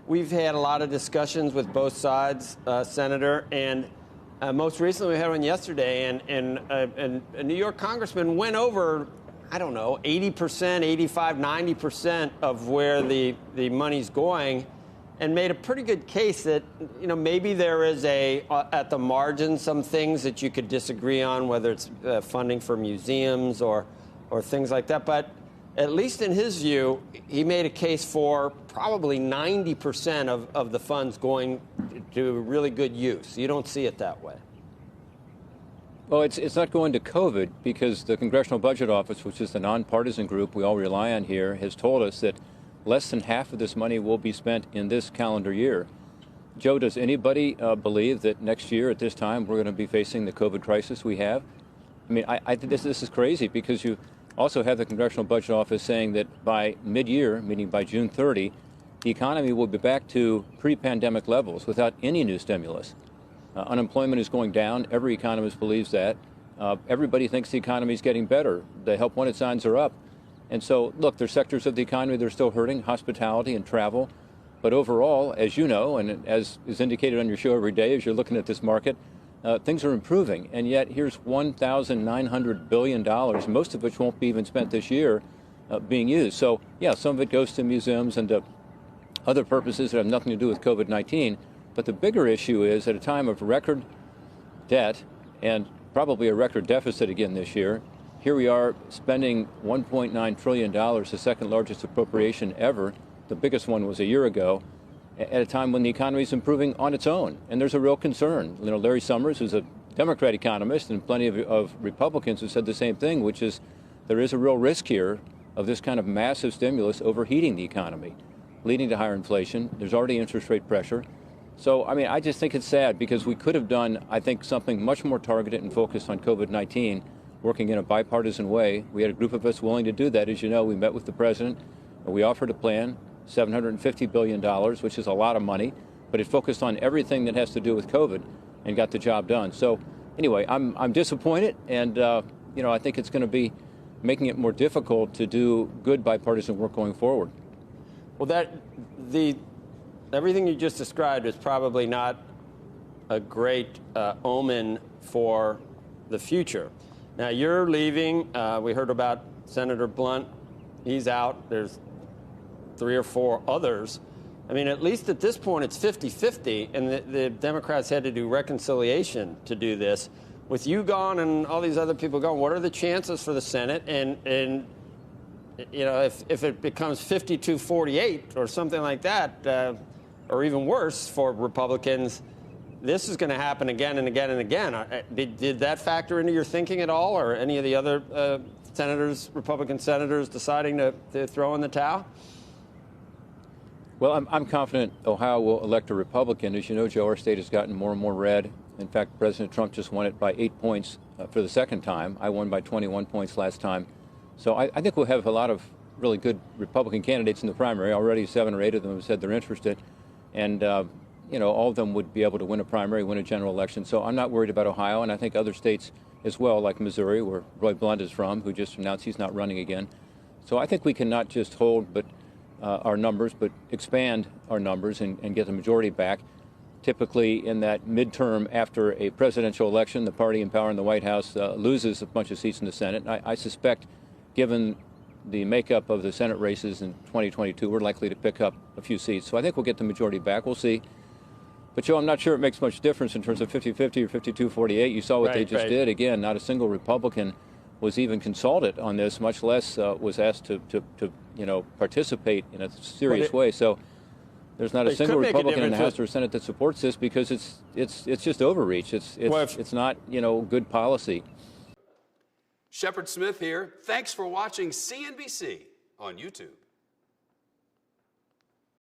we've had a lot of discussions with both sides, Senator, and most recently we had one yesterday, and a New York congressman went over, I don't know, 80%, 85, 90% of where the money's going, and made a pretty good case that, maybe there is at the margin, some things that you could disagree on, whether it's funding for museums or things like that. But at least in his view, he made a case for probably 90% of the funds going to really good use. You don't see it that way. Well, it's not going to COVID because the Congressional Budget Office, which is the nonpartisan group we all rely on here, has told us that less than half of this money will be spent in this calendar year. Joe, does anybody believe that next year at this time we're going to be facing the COVID crisis we have? I mean, I think this is crazy because you also have the Congressional Budget Office saying that by mid-year, meaning by June 30, the economy will be back to pre-pandemic levels without any new stimulus. Unemployment is going down. Every economist believes that. Everybody thinks the economy is getting better. The help wanted signs are up. And so, look, there's sectors of the economy that are still hurting, hospitality and travel. But overall, as you know, and as is indicated on your show every day as you're looking at this market, things are improving. And yet here's $1,900 billion, most of which won't be even spent this year, being used. So, yeah, some of it goes to museums and to other purposes that have nothing to do with COVID-19. But the bigger issue is at a time of record debt and probably a record deficit again this year, here we are spending $1.9 trillion, the second largest appropriation ever. The biggest one was a year ago, at a time when the economy is improving on its own. And there's a real concern. Larry Summers, who's a Democrat economist, and plenty of Republicans have said the same thing, which is there is a real risk here of this kind of massive stimulus overheating the economy, leading to higher inflation. There's already interest rate pressure. So, I mean, I just think it's sad because we could have done, I think, something much more targeted and focused on COVID-19, working in a bipartisan way. We had a group of us willing to do that. As you know, we met with the president. We offered a plan, $750 billion, which is a lot of money, but it focused on everything that has to do with COVID and got the job done. So, anyway, I'm disappointed, and, I think it's going to be making it more difficult to do good bipartisan work going forward. Well, everything you just described is probably not a great omen for the future. Now, you're leaving. We heard about Senator Blunt. He's out. There's 3 or 4 others. I mean, at least at this point, it's 50-50, and the Democrats had to do reconciliation to do this. With you gone and all these other people gone, what are the chances for the Senate? And if it becomes 52-48 or something like that, or even worse for Republicans, this is going to happen again and again and again. Did that factor into your thinking at all, or any of the other Republican senators deciding to throw in the towel? Well, I'm confident Ohio will elect a Republican. As you know, Joe, our state has gotten more and more red. In fact, President Trump just won it by 8 points for the second time. I won by 21 points last time. So I think we'll have a lot of really good Republican candidates in the primary. Already 7 or 8 of them have said they're interested. And, all of them would be able to win a primary, win a general election. So I'm not worried about Ohio, and I think other states as well, like Missouri, where Roy Blunt is from, who just announced he's not running again. So I think we can not just hold our numbers, but expand our numbers and get the majority back. Typically, in that midterm after a presidential election, the party in power in the White House loses a bunch of seats in the Senate. And I suspect, given the makeup of the Senate races in 2022, we're likely to pick up a few seats. So I think we'll get the majority back. We'll see. But, Joe, I'm not sure it makes much difference in terms of 50-50 or 52-48. You saw what they just did. Again, not a single Republican was even consulted on this, much less was asked to participate in a serious way. So there's not a single Republican in the House or Senate that supports this because it's just overreach. It's not, good policy. Shepard Smith here. Thanks for watching CNBC on YouTube.